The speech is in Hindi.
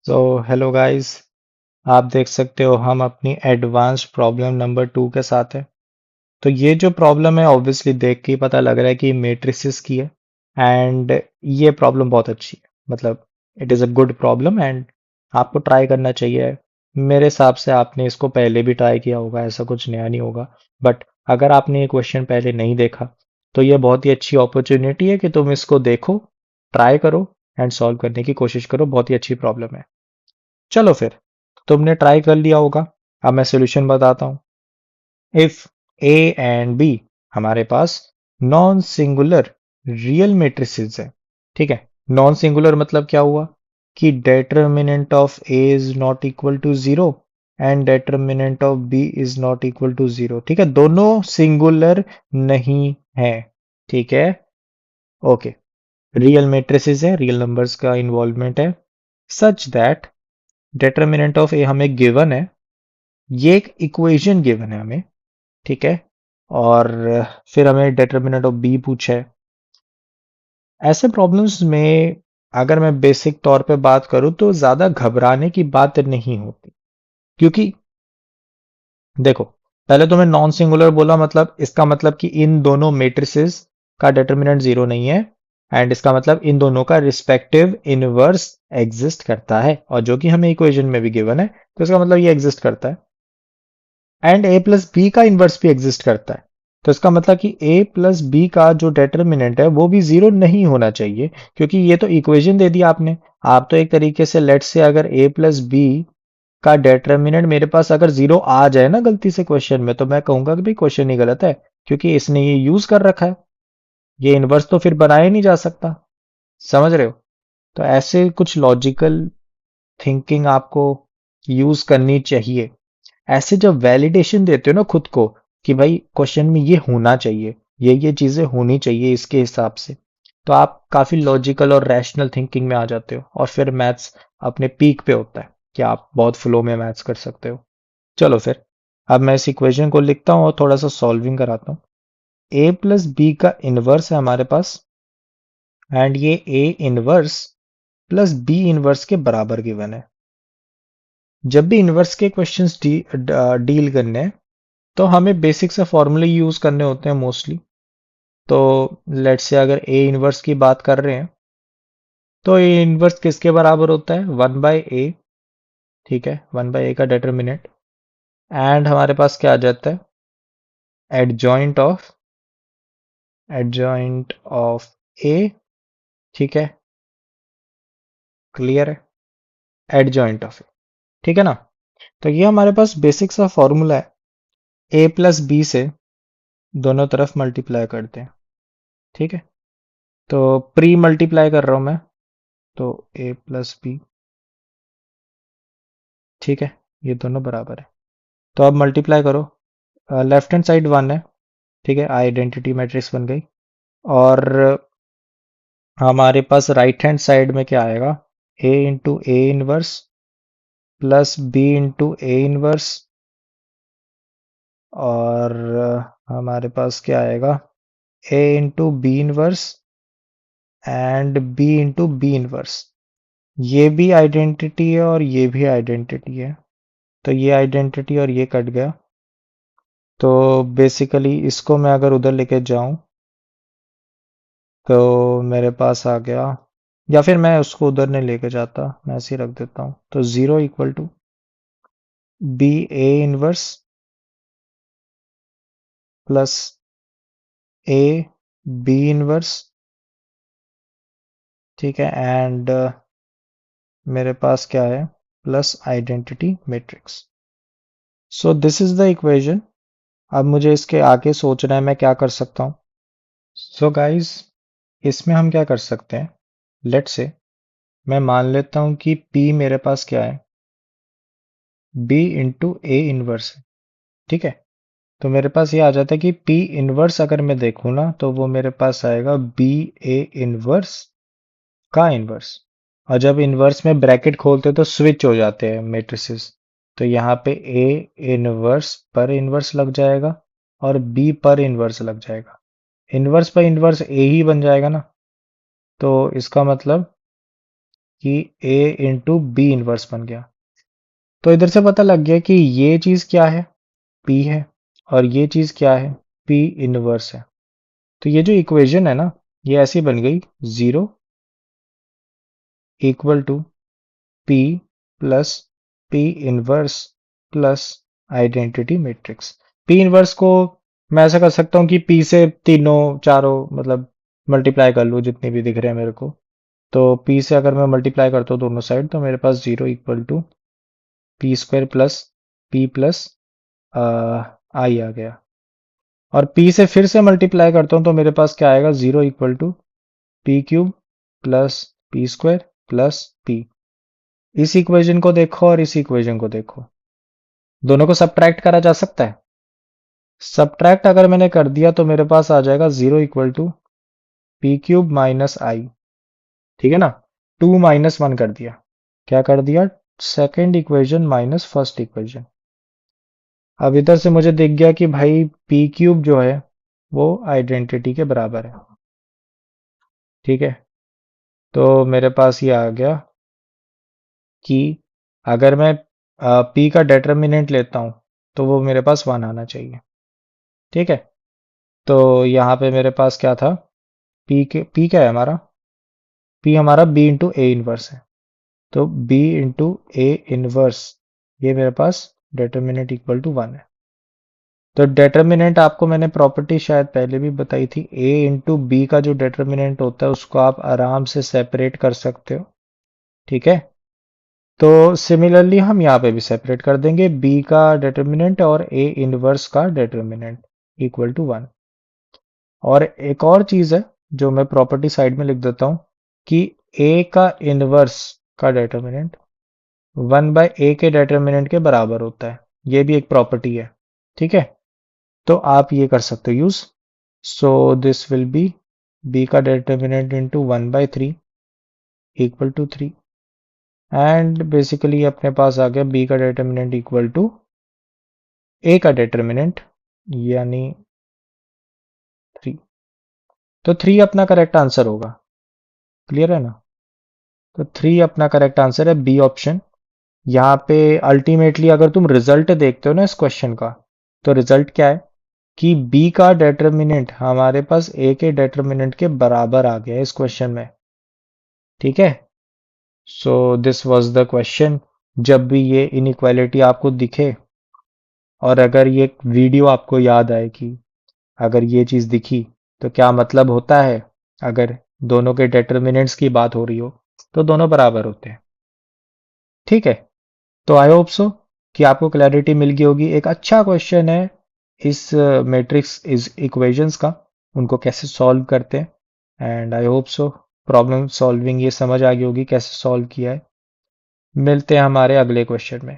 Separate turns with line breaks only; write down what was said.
So hello guys. आप देख सकते हो हम अपनी एडवांस्ड प्रॉब्लम नंबर 2 के साथ है। तो ये जो प्रॉब्लम है ऑब्वियसली देख के ही पता लग रहा है कि मैट्रिसेस की है। एंड ये प्रॉब्लम बहुत अच्छी है, मतलब it is a good problem and आपको ट्राई करना चाहिए। मेरे हिसाब से आपने इसको पहले भी ट्राई किया होगा, ऐसा कुछ नया नहीं होगा। बट अगर आपने ये क्वेश्चन पहले नहीं देखा तो ये बहुत ही अच्छी अपॉर्चुनिटी है कि तुम इसको देखो, ट्राई करो एंड सॉल्व करने की कोशिश करो। बहुत ही अच्छी प्रॉब्लम है। चलो फिर, तुमने ट्राई कर लिया होगा। अब मैं सॉल्यूशन बताता हूँ। इफ ए एंड बी हमारे पास नॉन सिंगुलर रियल मैट्रिसेस है, ठीक है। नॉन सिंगुलर मतलब क्या हुआ कि determinant of A is not equal to zero and determinant of B is not equal to zero, ठीक है। दोनों सिंगुलर नहीं है, ठीक है। ओके, रियल मैट्रिसेस है, रियल नंबर्स का इन्वॉल्वमेंट है, such that determinant of A हमें गिवन है। ये एक इक्वेशन गिवन है हमें, ठीक है। और फिर हमें डिटर्मिनेंट ऑफ बी पूछा है। ऐसे प्रॉब्लम्स में अगर मैं बेसिक तौर पे बात करूं तो ज्यादा घबराने की बात नहीं होती, क्योंकि देखो, पहले तो मैं नॉन सिंगुलर बोला, मतलब इसका मतलब कि इन दोनों मैट्रिसेस का डिटर्मिनेंट जीरो नहीं है। एंड इसका मतलब इन दोनों का रिस्पेक्टिव इनवर्स एग्जिस्ट करता है, और जो कि हमें इक्वेशन में भी गिवन है, तो इसका मतलब ये एग्जिस्ट करता है। एंड ए प्लस बी का इन्वर्स भी एग्जिस्ट करता है। तो इसका मतलब कि ए प्लस बी का जो डेटर्मिनेंट है वो भी जीरो नहीं होना चाहिए, क्योंकि ये तो इक्वेशन दे दी आपने। आप तो एक तरीके से लेट से अगर ए प्लस बी का डेटर्मिनेंट मेरे पास अगर जीरो आ जाए ना गलती से क्वेश्चन में, तो मैं कहूंगा कि भाई क्वेश्चन ही गलत है, क्योंकि इसने ये यूज कर रखा है। ये इन्वर्स तो फिर बनाया ही नहीं जा सकता। समझ रहे हो? तो ऐसे कुछ लॉजिकल थिंकिंग आपको यूज करनी चाहिए। ऐसे जब वैलिडेशन देते हो ना खुद को कि भाई क्वेश्चन में ये होना चाहिए, ये चीजें होनी चाहिए इसके हिसाब से, तो आप काफी लॉजिकल और रैशनल थिंकिंग में आ जाते हो, और फिर मैथ्स अपने पीक पे होता है कि आप बहुत फ्लो में मैथ्स कर सकते हो। चलो फिर, अब मैं इस इक्वेशन को लिखता हूँ और थोड़ा सा सॉल्विंग कराता हूँ। ए प्लस बी का इनवर्स है हमारे पास, एंड ये A inverse plus B inverse के बराबर गिवन है। जब भी इनवर्स के क्वेश्चंस डील करने हैं तो हमें बेसिक से फॉर्मूले यूज करने होते हैं मोस्टली। तो लेट्स से अगर ए इनवर्स की बात कर रहे हैं तो ए इनवर्स किसके बराबर होता है? वन बाय ए, ठीक है। वन बाय ए का डिटर्मिनेंट, एंड हमारे पास क्या आ जाता है? एडजॉइंट ऑफ ए, ठीक है। क्लियर है? एडजॉइंट ऑफ ए, ठीक है ना। तो ये हमारे पास बेसिक सा फॉर्मूला है। ए प्लस बी से दोनों तरफ मल्टीप्लाई करते हैं, ठीक है। तो प्री मल्टीप्लाई कर रहा हूं मैं, तो ए प्लस बी, ठीक है। ये दोनों बराबर है, तो अब मल्टीप्लाई करो। लेफ्ट हैंड साइड वन है, ठीक है। आइडेंटिटी मैट्रिक्स बन गई। और हमारे पास राइट हैंड साइड में क्या आएगा? A into A inverse plus B into A inverse, और हमारे पास क्या आएगा? A into B inverse and B into B inverse. ये भी आइडेंटिटी है और ये भी आइडेंटिटी है, तो ये आइडेंटिटी और ये कट गया। तो बेसिकली इसको मैं अगर उधर लेके जाऊं तो मेरे पास आ गया, या फिर मैं उसको उधर नहीं लेके जाता, मैं ऐसे ही रख देता हूँ। तो zero equal to B A inverse plus A B inverse, ठीक है। एंड मेरे पास क्या है? Plus identity matrix. So this is the equation. अब मुझे इसके आगे सोचना है मैं क्या कर सकता हूँ। सो गाइस, इसमें हम क्या कर सकते हैं? लेट से मैं मान लेता हूँ कि P मेरे पास क्या है? B इंटू ए इनवर्स है, ठीक है। तो मेरे पास ये आ जाता है कि P इनवर्स अगर मैं देखूँ ना, तो वो मेरे पास आएगा B A इनवर्स का इनवर्स। और जब इनवर्स में ब्रैकेट खोलते हैं तो स्विच हो जाते हैं मैट्रिसेस। तो यहाँ पे A इनवर्स पर इनवर्स लग जाएगा और B पर इनवर्स लग जाएगा। इनवर्स पर इनवर्स A ही बन जाएगा ना। तो इसका मतलब कि A इंटू बी इनवर्स बन गया। तो इधर से पता लग गया कि ये चीज क्या है, P है, और ये चीज क्या है, P इनवर्स है। तो ये जो इक्वेशन है ना, ये ऐसी बन गई, 0 equal to P plus P inverse plus identity matrix. P inverse को मैं ऐसा कर सकता हूँ कि P से तीनों चारों मतलब मल्टीप्लाई कर लूँ, जितने भी दिख रहे हैं मेरे को। तो P से अगर मैं मल्टीप्लाई करता हूँ दोनों साइड, तो मेरे पास 0 equal to P square plus P plus I आ गया। और P से फिर से मल्टीप्लाई करता हूँ तो मेरे पास क्या आएगा, 0 equal to P cube plus P square plus P. इस इक्वेशन को देखो और इस इक्वेशन को देखो, दोनों को सब्ट्रैक्ट करा जा सकता है। सब्ट्रैक्ट अगर मैंने कर दिया तो मेरे पास आ जाएगा 0 equal to P cube minus I. ठीक है ना, 2 माइनस 1 कर दिया, क्या कर दिया, second equation minus first equation. अब इधर से मुझे दिख गया कि भाई पी क्यूब जो है वो आइडेंटिटी के बराबर है। ठीक है, तो मेरे पास ये आ गया कि अगर मैं पी का डेटर्मिनेंट लेता हूं तो वो मेरे पास 1 आना चाहिए। ठीक है, तो यहाँ पे मेरे पास क्या था, पी क्या है हमारा, पी हमारा बी इंटू ए इनवर्स है। तो बी इंटू ए इनवर्स, ये मेरे पास डेटर्मिनेंट इक्वल टू 1 है। तो डेटर्मिनेंट आपको मैंने प्रॉपर्टी शायद पहले भी बताई थी, ए इंटू बी का जो डेटर्मिनेंट होता है उसको आप आराम से सेपरेट कर सकते हो। ठीक है, तो सिमिलरली हम यहाँ पे भी सेपरेट कर देंगे, बी का डेटर्मिनेंट और ए इनवर्स का डेटर्मिनेंट इक्वल टू 1। और एक और चीज है जो मैं प्रॉपर्टी साइड में लिख देता हूं, कि ए का इनवर्स का डेटर्मिनेंट 1 बाय ए के डेटर्मिनेंट के बराबर होता है। ये भी एक प्रॉपर्टी है। ठीक है, तो आप ये कर सकते हो use. So this will be B का determinant into 1/3 equal to 3, and basically अपने पास आ गया बी का डेटर्मिनेंट इक्वल टू ए का डेटर्मिनेंट यानी 3। तो 3 अपना करेक्ट आंसर होगा। क्लियर है ना, तो 3 अपना करेक्ट आंसर है, बी ऑप्शन। यहाँ पे अल्टीमेटली अगर तुम रिजल्ट देखते हो ना इस क्वेश्चन का, तो रिजल्ट क्या है कि बी का डेटर्मिनेंट हमारे पास ए के डेटर्मिनेंट के बराबर आ गया है इस क्वेश्चन में। ठीक है, so this was the question. जब भी ये इनइक्वालिटी आपको दिखे और अगर ये वीडियो आपको याद आए कि अगर ये चीज दिखी तो क्या मतलब होता है, अगर दोनों के डेटर्मिनेंट्स की बात हो रही हो तो दोनों बराबर होते हैं। ठीक है, तो आई होप सो कि आपको क्लैरिटी मिल गई होगी। एक अच्छा क्वेश्चन है इस मैट्रिक्स इस इक्वेशंस का, उनको कैसे सॉल्व करते हैं, and I hope so problem solving ये समझ आ गई होगी कैसे सॉल्व किया है। मिलते हैं हमारे अगले क्वेश्चन में।